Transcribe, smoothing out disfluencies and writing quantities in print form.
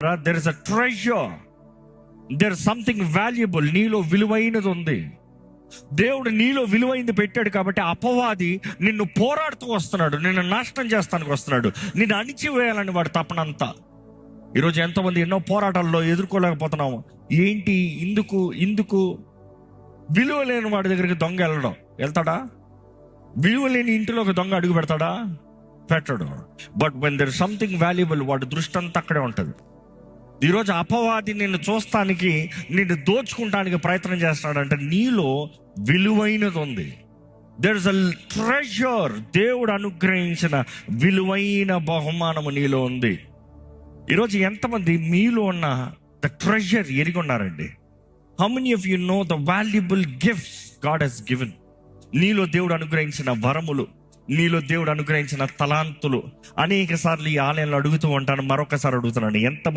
There is a treasure, there is something valuable. నీలో విలువైనది ఉంది. దేవుడు నీలో విలువైంది పెట్టాడు కాబట్టి అపవాది నిన్ను పోరాడుతూ వస్తున్నాడు, నిన్ను నాశనం చేస్తానికి వస్తున్నాడు, నిన్ను అణిచివేయాలని వాడు తపనంతా. ఈరోజు ఎంతోమంది ఎన్నో పోరాటాల్లో ఎదుర్కోలేకపోతున్నాము. ఏంటి, ఇందుకు విలువ లేని వాడి దగ్గరికి దొంగ వెళ్తాడా? విలువ లేని ఇంటిలో ఒక దొంగ అడుగు పెడతాడా? పెట్టడు. But when there something valuable, వాడి దృష్టి అంతా అక్కడే ఉంటుంది. ఈరోజు అపవాది నిన్ను చూస్తానికి, నిన్ను దోచుకుంటానికి ప్రయత్నం చేస్తున్నాడంటే నీలో విలువైనది ఉంది. There is a treasure. దేవుడు అనుగ్రహించిన విలువైన బహుమానము నీలో ఉంది. ఈరోజు ఎంతమంది మీలో ఉన్న ద ట్రెజర్ ఎరిగి ఉన్నారండి? How many of you know the valuable gifts god has given? నీలో దేవుడు అనుగ్రహించిన వరములు, నీలో దేవుడు అనుగ్రహించిన తలాంతులు. అనేక సార్లు ఈ ఆలయంలో అడుగుతూ ఉంటాను, మరొకసారి అడుగుతున్నాను, ఎంత